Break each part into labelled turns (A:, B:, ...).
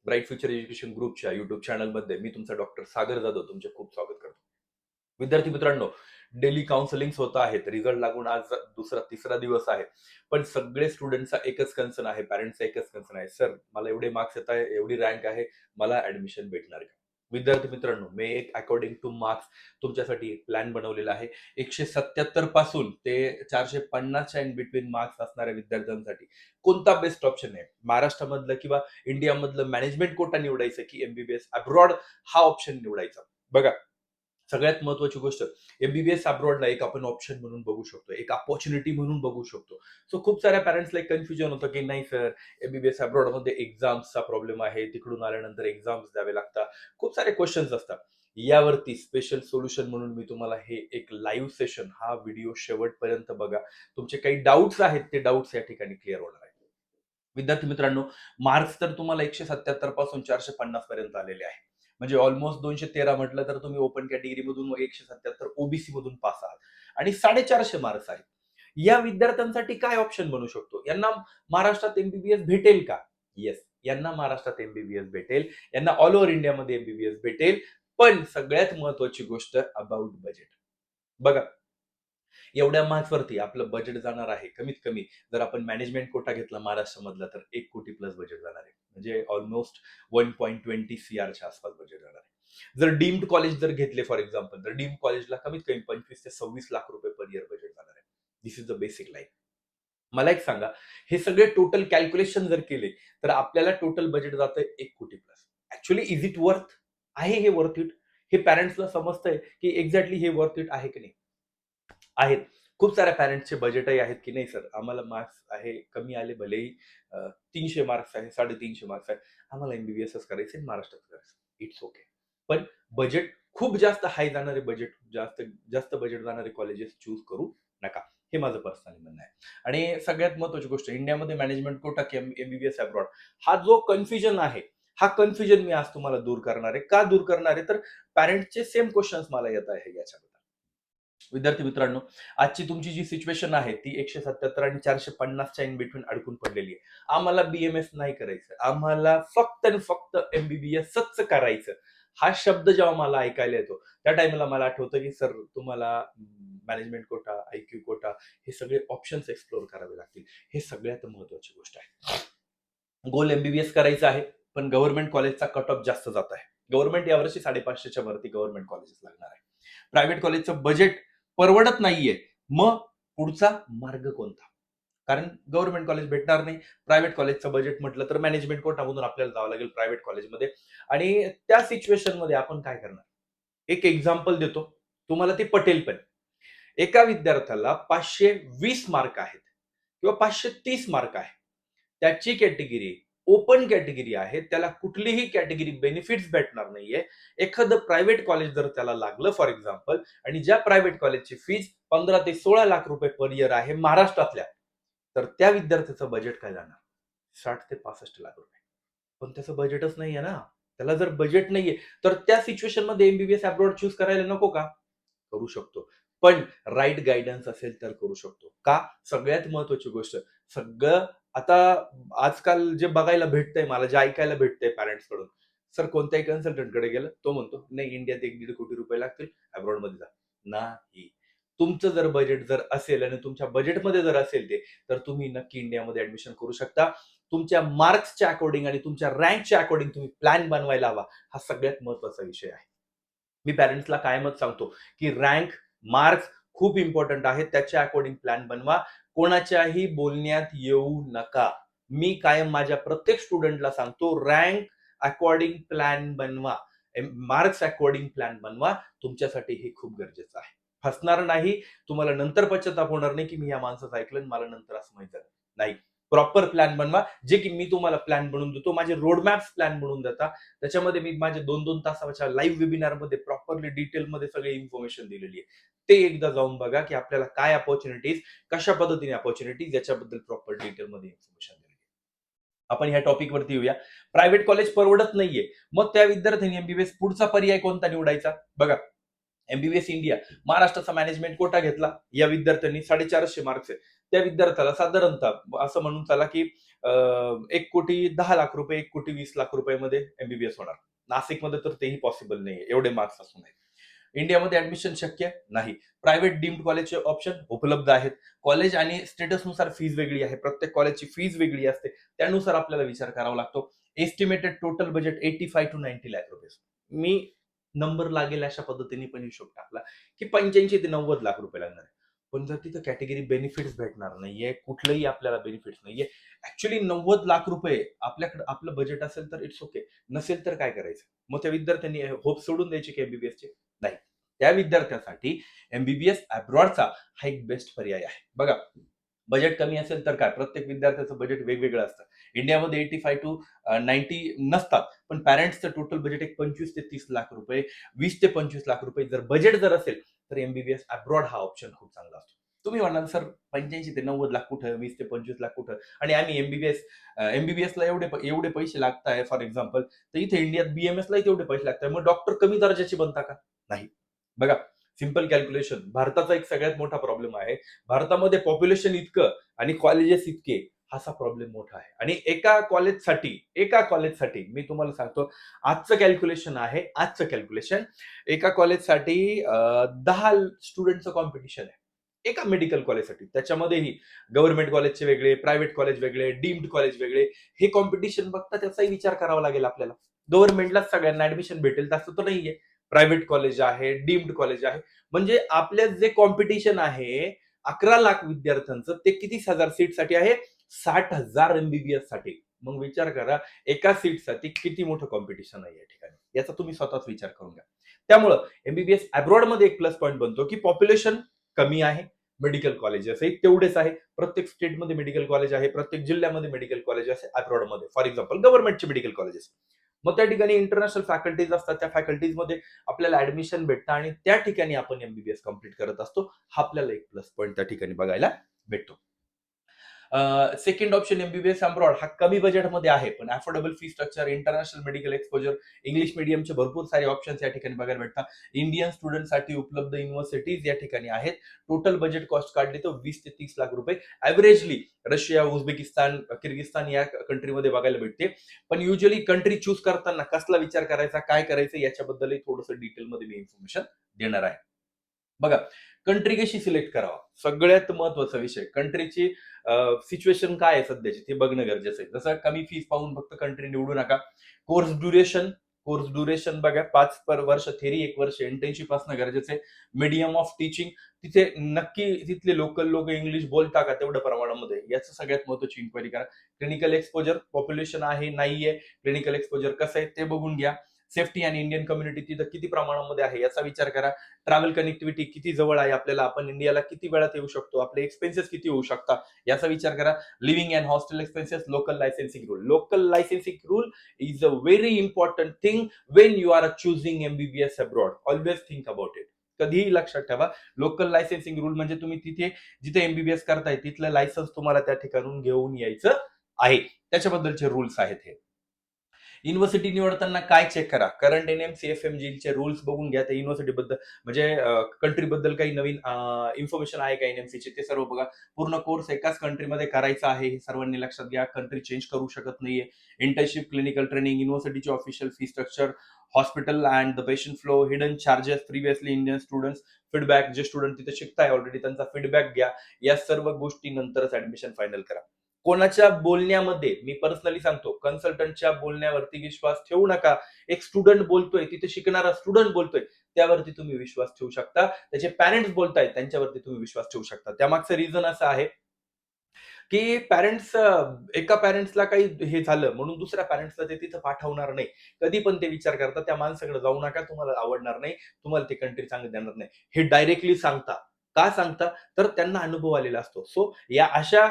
A: Bright future education ग्रुपच्या YouTube चॅनलमध्ये मी तुमचा डॉक्टर सागर जाधव तुमचे खूप स्वागत करतो. विद्यार्थी मित्रांनो, डेली काउन्सिलिंग होत आहेत. रिझल्ट लागून आज तिसरा दिवस आहे. पण सगळे स्टुडंटचा एकच कन्सर्न आहे, पॅरेंट्सचा एकच कन्सर्न आहे, सर मला एवढे मार्क्स येत आहे, एवढी रँक आहे, मला ऍडमिशन भेटणार का? विद्यार्थी मित्रांनो, मी एक अकॉर्डिंग टू मार्क्स तुमच्यासाठी एक प्लॅन बनवलेला आहे. 177 पासून ते 450च्या इन बिटवीन मार्क्स असणाऱ्या विद्यार्थ्यांसाठी कोणता बेस्ट ऑप्शन आहे? महाराष्ट्रामधलं किंवा इंडियामधलं मॅनेजमेंट कोटा निवडायचं की एमबीबीएस अब्रॉड हा ऑप्शन निवडायचा? बघा, सगळ्यात महत्वाची गोष्ट, एमबीबीएस अब्रॉडला एक आपण ऑप्शन म्हणून बघू शकतो, एक अपॉर्च्युनिटी म्हणून बघू शकतो. सो खूप साऱ्या पॅरेंट्सला एक कन्फ्युजन होतं की नाही सर, एमबीबीएस अब्रॉडमध्ये एक्झाम्सचा प्रॉब्लेम आहे, तिकडून आल्यानंतर एक्झाम्स द्यावे लागतात, खूप सारे क्वेश्चन्स असतात. यावरती स्पेशल सोल्युशन म्हणून मी तुम्हाला हे एक लाईव्ह सेशन, हा व्हिडिओ शेवटपर्यंत बघा. तुमचे काही डाऊट्स आहेत, ते डाऊट्स या ठिकाणी क्लिअर होणार आहेत. विद्यार्थी मित्रांनो, मार्क्स तर तुम्हाला 177 पासून 450 पर्यंत आलेले आहे. म्हणजे ऑलमोस्ट 213 म्हटलं तर तुम्ही ओपन कॅटेगरी मधून 177 ओबीसी मधून पास आहात आणि 450 मार्क्स आहेत. या विद्यार्थ्यांसाठी काय ऑप्शन बनू शकतो? यांना महाराष्ट्रात एमबीबीएस भेटेल का? येस, यांना महाराष्ट्रात एमबीबीएस भेटेल. यांना ऑल ओव्हर इंडियामध्ये एमबीबीएस भेटेल. पण सगळ्यात महत्वाची गोष्ट अबाउट बजेट. बघा, एवढ्या मार्क्सवरती आपलं बजेट जाणार आहे कमीत कमी. जर आपण मॅनेजमेंट कोटा घेतला महाराष्ट्रामधला तर 1 कोटी प्लस बजेट जाणार आहे. म्हणजे ऑलमोस्ट 1.20 सीआरच्या आसपास बजेट जाणार आहे. जर डीम्ड कॉलेज जर घेतले फॉर एक्झाम्पल, तर डीम्ड कॉलेजला कमीत कमी 25 ते 26 लाख रुपये पर इयर बजेट जाणार आहे. दिस इज द बेसिक लाईन. मला एक सांगा, हे सगळे टोटल कॅल्क्युलेशन जर केले तर आपल्याला टोटल बजेट जातंय 1 कोटी plus. Actually is it worth? आहे हे वर्थ इट? हे पॅरेंट्सला समजतंय की एक्झॅक्टली हे वर्थ इट आहे की नाही? आहेत. खूप साऱ्या पॅरेंट्सचे बजेटही आहेत की नाही सर, आम्हाला मार्क्स आहे कमी आले भलेही, 300 मार्क्स आहे, 350 मार्क्स आहे, आम्हाला एमबीबीएसच करायचं महाराष्ट्रात करायचं. It's okay. पण बजेट खूप जास्त हाय जाणारे बजेट, जास्त जास्त बजेट जाणारे कॉलेजेस चूज करू नका. हे माझं पर्सनली म्हणणं आहे. आणि सगळ्यात महत्वाची गोष्ट, इंडियामध्ये मॅनेजमेंट कोटा की एमबीबीएस अब्रॉड, हा जो कन्फ्युजन आहे, हा कन्फ्युजन मी आज तुम्हाला दूर करणार आहे. का दूर करणार आहे? तर पॅरेंट्सचे सेम क्वेश्चन्स मला येत आहे याच्याबद्दल. विद्यार्थी मित्रांनो, आजची तुमची जी सिच्युएशन आहे ती 177 आणि 450च्या इन बिटवीन अडकून पडलेली आहे. आम्हाला बीएमएस नाही करायचं, आम्हाला फक्त आणि फक्त एमबीबीएसच करायचं. हा शब्द जेव्हा मला ऐकायला येतो त्या टाइमला मला आठवतं की सर तुम्हाला मॅनेजमेंट कोटा, आयक्यू कोटा, हे सगळे ऑप्शन्स एक्सप्लोर करावे लागतील. हे सगळ्यात महत्वाची गोष्ट आहे. गोल एमबीबीएस करायचं आहे, पण गव्हर्नमेंट कॉलेजचा कट ऑफ जास्त जात आहे. गव्हर्नमेंट यावर्षी 550च्या वरती गव्हर्नमेंट कॉलेजेस लागणार आहे. प्रायव्हेट कॉलेजचं बजेट परवडत नाहीये. मग पुढचा मार्ग कोणता? कारण गव्हर्नमेंट कॉलेज भेटणार नाही. प्रायव्हेट कॉलेजचं बजेट म्हटलं तर मॅनेजमेंट कोटामधून आपल्याला जावं लागेल प्रायव्हेट कॉलेजमध्ये. आणि त्या सिच्युएशन मध्ये आपण काय करणार? एक एक्झाम्पल देतो, तुम्हाला ते पटेल पण. एका विद्यार्थ्याला 520 मार्क आहेत किंवा 530 मार्क आहे, त्याची कॅटेगरी ओपन कॅटेगरी आहे, त्याला कुठलीही कॅटेगरी बेनिफिट्स भेटणार नाहीये. एखादं प्रायव्हेट कॉलेज जर त्याला लागलं फॉर एक्झाम्पल, आणि ज्या प्रायव्हेट कॉलेजची फीज 15 ते 16 लाख रुपये पर इयर आहे महाराष्ट्रातल्या, तर त्या विद्यार्थ्याचं बजेट काय जाणार? 60 ते 65 लाख रुपये. पण त्याचं बजेटच नाहीये ना. त्याला जर बजेट नाहीये तर त्या सिच्युएशन मध्ये एमबीबीएस अब्रॉड चूज करायला नको का? करू शकतो. पण राईट गायडन्स असेल तर करू शकतो. का? सगळ्यात महत्वाची गोष्ट, सगळं आता आजकाल जे बघायला भेटतंय, मला जे ऐकायला भेटतंय पॅरेंट्स कडून, सर कोणत्याही कन्सल्टंट कडे गेलं, तो म्हणतो नाही इंडियात 1-1.5 कोटी रुपये लागतील, अब्रॉड मध्ये जा. नाही. तुमचं जर बजेट जर असेल आणि तुमच्या बजेटमध्ये जर असेल ते, तर तुम्ही नक्की इंडियामध्ये ऍडमिशन करू शकता. तुमच्या मार्क्सच्या अकॉर्डिंग आणि तुमच्या रँकच्या अकॉर्डिंग तुम्ही प्लॅन बनवायला हवा. हा सगळ्यात महत्वाचा विषय आहे. मी पॅरेंट्सला कायमच सांगतो की रँक, मार्क्स खूप इम्पॉर्टंट आहे. त्याच्या अकॉर्डिंग प्लॅन बनवा. कोणाच्याही बोलण्यात येऊ नका. मी कायम माझ्या प्रत्येक स्टुडंटला सांगतो, रँक अकॉर्डिंग प्लॅन बनवा, मार्क्स अकॉर्डिंग प्लॅन बनवा. तुमच्यासाठी हे खूप गरजेचं आहे. फसणार नाही, तुम्हाला नंतर पश्चाताप होणार नाही की मी या माणसाचं ऐकलं आणि मला नंतर असं माहित झालं. नाही, प्रॉपर प्लॅन बनवा. जे की मी तुम्हाला प्लॅन बनवून देतो, माझे रोडमॅप्स प्लॅन बनवून देता. त्याच्यामध्ये मी माझे 2-2 तासाच्या लाईव्ह वेबिनारमध्ये प्रॉपरली डिटेलमध्ये सगळी इन्फॉर्मेशन दिलेली आहे. ते एकदा जाऊन बघा की आपल्याला काय अपॉर्च्युनिटीज, कशा पद्धतीने अपॉर्च्युनिटीज, याच्याबद्दल प्रॉपर डिटेलमध्ये इन्फॉर्मेशन दिली. आपण ह्या टॉपिक वरती येऊया. प्रायव्हेट कॉलेज परवडत नाहीये, मग त्या विद्यार्थ्यांनी एमबीबीएस पुढचा पर्याय कोणता निवडायचा? बघा, एमबीबीएस इंडिया, महाराष्ट्राचा मॅनेजमेंट कोटा घेतला, या विद्यार्थ्यांनी 450 मार्क्स आहे, त्या विद्यार्थ्याला साधारणतः असं म्हणून चला की ₹1,10,00,000 ₹1,20,00,000 मध्ये एमबीबीएस होणार. नाशिकमध्ये तर तेही पॉसिबल नाहीये, एवढे मार्क्स असून. इंडियामध्ये ऍडमिशन शक्य नाही. प्रायव्हेट डीम्ड कॉलेजचे ऑप्शन उपलब्ध आहेत. कॉलेज आणि स्टेटसनुसार फीज वेगळी आहे. प्रत्येक कॉलेजची फीज वेगळी असते. त्यानुसार आपल्याला विचार करावा लागतो. Estimated total budget 85 to 90 lakh रुपये. मी नंबर लागेल अशा पद्धतीने पण हिशोब टाकला की 85 ते 90 लाख रुपये लागणार आहे. पण जर तिथं कॅटेगरी बेनिफिट्स भेटणार नाहीये, कुठलंही आपल्याला बेनिफिट्स नाहीये. ऍक्च्युअली 90 लाख रुपये आपल्याकडे आपलं बजेट असेल तर इट्स ओके. नसेल तर काय करायचं? मग त्या विद्यार्थ्यांनी होप सोडून द्यायची की एमबीबीएसचे? नाही. त्या विद्यार्थ्यासाठी एमबीबीएस अब्रॉडचा हा एक बेस्ट पर्याय आहे. बघा, बजेट कमी असेल तर काय, प्रत्येक विद्यार्थ्याचं बजेट वेगवेगळं असतं. इंडियामध्ये 85 टू 90 नसतात, पण पॅरेंट्सचं टोटल बजेट एक 25 ते 30 लाख रुपये, 20 ते 25 लाख रुपये जर बजेट असेल तर एमबीबीएस अब्रॉड हा ऑप्शन खूप चांगला असतो. तुम्ही म्हणाल सर 85 ते 90 लाख कुठं, 20 ते 25 लाख कुठं, आणि आम्ही एमबीबीएसला एवढे पैसे लागताय फॉर एक्झाम्पल, तर इथे इंडियात बीएमएसला तेवढे पैसे लागतात, मग डॉक्टर कमी दर्जाचे बनता का? नाही. बघा, सिंपल कॅल्क्युलेशन. भारताचा एक सगळ्यात मोठा प्रॉब्लेम आहे. भारतामध्ये पॉप्युलेशन इतकं आणि कॉलेजेस इतके, असा प्रॉब्लेम मोठा आहे. आणि एका कॉलेजसाठी मी तुम्हाला सांगतो, आजचं कॅल्क्युलेशन एका कॉलेजसाठी 10 स्टुडंटचं कॉम्पिटिशन आहे. एका मेडिकल कॉलेजसाठी. त्याच्यामध्येही गव्हर्नमेंट कॉलेजचे वेगळे, प्रायव्हेट कॉलेज वेगळे, डीम्ड कॉलेज वेगळे. हे कॉम्पिटिशन बघता त्याचाही विचार करावा लागेल आपल्याला. गव्हर्नमेंटलाच सगळ्यांना ऍडमिशन भेटेल तसं तर नाहीये. प्रायव्हेट कॉलेज आहे, डीम्ड कॉलेज आहे. म्हणजे आपल्यात जे कॉम्पिटिशन आहे 11 लाख विद्यार्थ्यांचं, ते किती हजार सीटसाठी आहे? 60,000 एमबीबीएस साठी. मग विचार करा, एका सीटसाठी किती मोठं कॉम्पिटिशन आहे या ठिकाणी. याचा तुम्ही स्वतःच विचार करून घ्या. त्यामुळं एमबीबीएस अब्रॉडमध्ये एक प्लस पॉईंट बनतो की पॉप्युलेशन कमी आहे, मेडिकल कॉलेजेस तेवढेच आहे. प्रत्येक स्टेटमध्ये मेडिकल कॉलेज आहे, प्रत्येक जिल्ह्यामध्ये मेडिकल कॉलेज आहे अब्रॉडमध्ये. फॉर एक्झाम्पल गव्हर्नमेंटचे मेडिकल कॉलेजेस. मग त्या ठिकाणी इंटरनॅशनल फॅकल्टीज असतात. त्या फॅकल्टीजमध्ये आपल्याला ऍडमिशन भेटतं आणि त्या ठिकाणी आपण एमबीबीएस कंप्लीट करत असतो. हा आपल्याला एक प्लस पॉईंट त्या ठिकाणी बघायला भेटतो. सेकंड ऑप्शन एमबीबीएस अब्रॉड हा कमी बजेटमध्ये आहे, पण affordable fee structure, international medical exposure, English मीडियमचे भरपूर सारे ऑप्शन्स या ठिकाणी बघायला भेटतात. इंडियन स्टुडंटसाठी उपलब्ध युनिव्हर्सिटीज या ठिकाणी आहेत. टोटल बजेट कॉस्ट काढली तर 20 ते 30 लाख रुपये ऍव्हरेजली रशिया, उझबेकिस्तान, किर्गिस्तान या कंट्रीमध्ये बघायला भेटते. पण युजली कंट्री चूज करताना कसला विचार करायचा, काय करायचं, याच्याबद्दलही थोडंसं डिटेलमध्ये मी इन्फॉर्मेशन देणार आहे. बघा, कंट्री कशी सिलेक्ट करावा, सगळ्यात महत्वाचा विषय. कंट्रीची सिच्युएशन काय आहे सध्याची ते बघणं गरजेचं आहे. जसं कमी फीस पाहून फक्त कंट्री निवडू नका. कोर्स ड्युरेशन बघा, 5 पर वर्ष थेरी, 1 वर्ष इंटर्नशिप असणं गरजेचं आहे. मीडियम ऑफ टीचिंग, तिथे नक्की तिथले लोकल लोक इंग्लिश बोलता का तेवढ्या प्रमाणामध्ये, याचं सगळ्यात महत्वाची इन्क्वायरी करा. क्लिनिकल एक्सपोजर, पॉप्युलेशन आहे नाहीये, क्लिनिकल एक्सपोजर कसं आहे ते बघून घ्या. सेफ्टी आणि इंडियन कम्युनिटी तिथं किती प्रमाणामध्ये आहे याचा विचार करा. ट्रॅव्हल कनेक्टिव्हिटी किती जवळ आहे आपल्याला, आपण इंडियाला किती वेळात येऊ शकतो, आपले एक्सपेन्सेस किती होऊ शकतात याचा विचार करा. Living and hostel expenses, local licensing rule. Local licensing rule is a very important thing when you are choosing MBBS abroad. Always think about it. कधीही लक्षात ठेवा, लोकल लायसेन्सिंग रूल म्हणजे तुम्ही तिथे जिथे एमबीबीएस करताय तिथलं लायसन्स तुम्हाला त्या ठिकाणून घेऊन यायचं आहे. त्याच्याबद्दलचे रूल्स आहेत हे. युनिव्हर्सिटी निवडताना काय चेक करा, करंट एनएम, सीएफएमजी चे रूल्स बघून घ्या. त्या युनिव्हर्सिटी बद्दल म्हणजे कंट्री बद्दल काही नवीन इन्फॉर्मेशन आहे का एनएमसी ते सर्व बघा. पूर्ण कोर्स एकाच कंट्रीमध्ये करायचा आहे हे सर्वांनी लक्षात घ्या. कंट्री चेंज करू शकत नाहीये. इंटर्नशिप, क्लिनिकल ट्रेनिंग, युनिव्हर्सिटीचे official fee structure, hospital and the patient flow, hidden charges, previously Indian students, feedback, जे स्टुडंट तिथे शिकताय ऑलरेडी त्यांचा फीडबॅक घ्या. या सर्व गोष्टी नंतरच ऍडमिशन फायनल करा. कोणाच्या बोलण्यामध्ये, मी पर्सनली सांगतो, कन्सल्टंटच्या बोलण्यावरती विश्वास ठेवू नका. एक स्टुडंट बोलतोय, तिथे शिकणारा स्टुडंट बोलतोय, त्यावरती तुम्ही विश्वास ठेवू शकता. त्याचे पॅरेंट्स बोलतायत त्यांच्यावरती तुम्ही विश्वास ठेवू शकता. त्यामागचं रिझन असं आहे की एका पॅरेंट्सला काही हे झालं म्हणून दुसऱ्या पॅरेंट्सला ते तिथं पाठवणार नाही. कधी पण ते विचार करता त्या माणसाकडे जाऊ नका, तुम्हाला आवडणार नाही, तुम्हाला ते कंट्री चांगली देणार नाही, हे डायरेक्टली सांगता. का सांगता? तर त्यांना अनुभव आलेला असतो. सो या अशा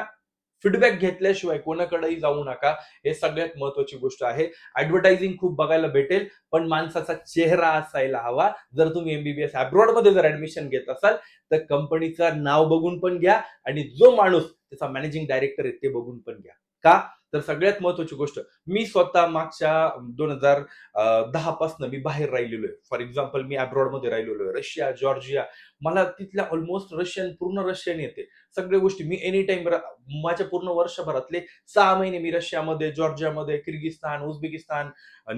A: फीडबॅक घेतल्याशिवाय कोणाकडेही जाऊ नका. हे सगळ्यात महत्वाची गोष्ट आहे. ऍडव्हर्टायझिंग खूप बघायला भेटेल, पण माणसाचा चेहरा असायला हवा. जर तुम्ही एमबीबीएस अब्रॉड मध्ये जर ऍडमिशन घेत असाल तर कंपनीचं नाव बघून पण घ्या आणि जो माणूस त्याचा मॅनेजिंग डायरेक्टर आहे ते बघून पण घ्या. का? तर सगळ्यात महत्वाची गोष्ट, मी स्वतः मागच्या 2010 पासून मी बाहेर राहिलेलो आहे. फॉर एक्झाम्पल मी अब्रॉडमध्ये राहिलेलो आहे. रशिया, जॉर्जिया, मला तिथल्या ऑलमोस्ट पूर्ण रशियन येते. सगळ्या गोष्टी मी एनी टाइम माझ्या पूर्ण वर्षभरातले 6 महिने मी रशियामध्ये, जॉर्जियामध्ये, Kyrgyzstan, Uzbekistan,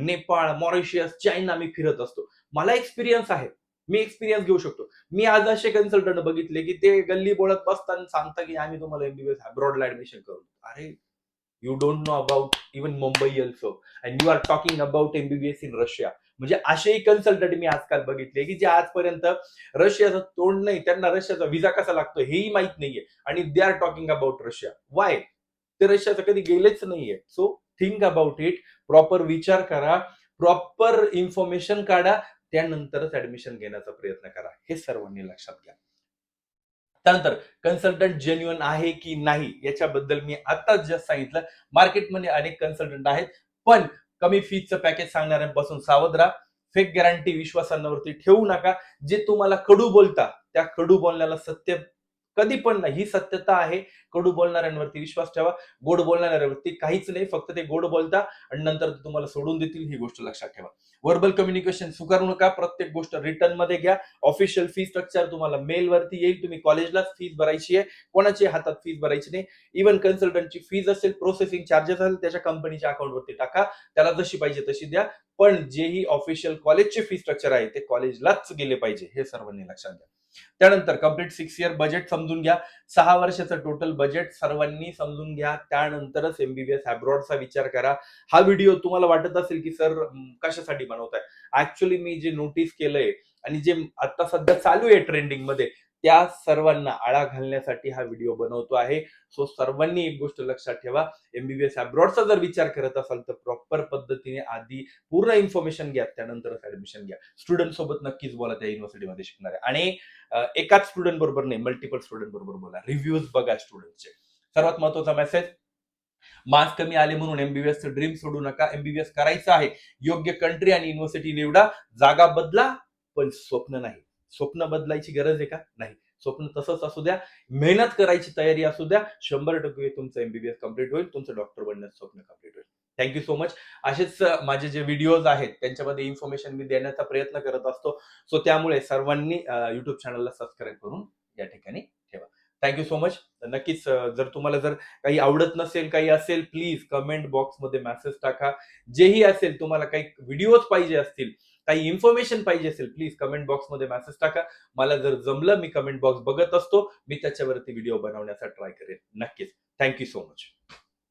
A: Nepal, Mauritius, China मी फिरत असतो. मला एक्सपिरियन्स आहे. मी एक्सपिरियन्स घेऊ शकतो. मी आज असे कन्सल्टंट बघितले, की ते गल्ली बोळात बसतात सांगता, की आम्ही तुम्हाला एमबीबीएस अब्रॉडला ऍडमिशन करू. अरे, you don't know about even Mumbai also and you are talking about MBBS in Russia. म्हणजे असेही कन्सल्टंट मी आजकाल बघितले, की जे आजपर्यंत रशियाचं तोंड नाही, त्यांना रशियाचा व्हिसा कसा लागतो हेही माहित नाहीये आणि they are talking about Russia. Y? ते रशियाचं कधी गेलेच नाहीये. So think about it. Proper विचार करा, प्रॉपर इन्फॉर्मेशन काढा, त्यानंतरच ऍडमिशन घेण्याचा प्रयत्न करा. हे सर्वांनी लक्षात घ्या. त्यानंतर कन्सल्टंट जेन्युइन आहे की नाही याच्याबद्दल मी आताच जस्ट सांगितलं. मार्केटमध्ये अनेक कन्सल्टंट आहेत, पण कमी फीचं पॅकेज सांगणाऱ्यांपासून सावध राहा. फेक गॅरंटी विश्वासांवरती ठेवू नका. जे तुम्हाला कडू बोलता त्या कडू बोलण्याला सत्य कधी पण नाही, ही सत्यता आहे. कडू बोलणाऱ्यांवरती विश्वास ठेवा. गोड बोलणाऱ्यांवरती काहीच नाही, फक्त ते गोड बोलता आणि नंतर ते तुम्हाला सोडून देतील, ही गोष्ट लक्षात ठेवा. व्हर्बल कम्युनिकेशन स्वीकारू नका. प्रत्येक गोष्ट रिटर्न मध्ये घ्या. ऑफिशियल फी स्ट्रक्चर तुम्हाला मेल वरती येईल. तुम्ही कॉलेजलाच फीस भरायची आहे, कोणाच्या हातात फीस भरायची नाही. इव्हन कन्सल्टंटची फीज असेल, प्रोसेसिंग चार्जेस असेल, त्याच्या कंपनीच्या अकाउंटवरती टाका. त्याला जशी पाहिजे तशी द्या. पण जेही ऑफिशियल कॉलेजचे फी स्ट्रक्चर आहे ते कॉलेजलाच गेले पाहिजे, हे सर्वांनी लक्षात घ्या. त्यानंतर कम्प्लीट 6 इयर बजेट समजून घ्या. 6 वर्षाचं टोटल बजेट सर्वांनी समजून घ्या. त्यानंतरच एमबीबीएस अब्रॉडचा विचार करा. हा व्हिडिओ तुम्हाला वाटत असेल की सर कशासाठी बनवताय? ऍक्च्युअली मी जे नोटीस केलंय आणि जे आता सध्या चालू आहे ट्रेंडिंग मध्ये, त्या सर्वांना आळा घालण्यासाठी हा व्हिडिओ बनवतो आहे. सो सर्वांनी एक गोष्ट लक्षात ठेवा, एमबीबीएस अब्रॉडचा जर विचार करत असाल तर प्रॉपर पद्धतीने आधी पूर्ण इन्फॉर्मेशन घ्या, त्यानंतरच ऍडमिशन घ्या. स्टुडंट सोबत नक्कीच बोला त्या युनिव्हर्सिटीमध्ये शिकणार आहे. आणि एकाच स्टुडंट बरोबर नाही, मल्टिपल स्टुडंट बरोबर बोला. रिव्ह्यूज बघा स्टुडंटचे. सर्वात महत्वाचा मेसेज, मार्क्स कमी आले म्हणून एमबीबीएस ड्रीम सोडू नका. एमबीबीएस करायचं आहे, योग्य कंट्री आणि युनिव्हर्सिटी निवडा. जागा बदला, पण स्वप्न नाही. स्वप्न बदलायची गरज आहे का? नाही. स्वप्न तसंच असू द्या, मेहनत करायची तयारी असू द्या. 100% तुमचं एमबीबीएस कम्प्लीट होईल, तुमचं डॉक्टर बनण्याचं स्वप्न कम्प्लीट होईल. Thank you so much. असेच माझे जे व्हिडिओज आहेत त्यांच्यामध्ये इन्फॉर्मेशन मी देण्याचा प्रयत्न करत असतो. सो त्यामुळे सर्वांनी युट्यूब चॅनलला सबस्क्राईब करून या ठिकाणी ठेवा. Thank you so much. नक्कीच जर तुम्हाला काही आवडत नसेल, काही असेल, प्लीज कमेंट बॉक्समध्ये मेसेज टाका. जेही असेल, तुम्हाला काही व्हिडिओज पाहिजे असतील, काही इन्फॉर्मेशन पाहिजे असेल, प्लीज कमेंट बॉक्समध्ये मेसेज टाका. मला जर जमलं, मी कमेंट बॉक्स बघत असतो, मी त्याच्यावरती व्हिडिओ बनवण्याचा ट्राय करेन नक्कीच. Thank you so much.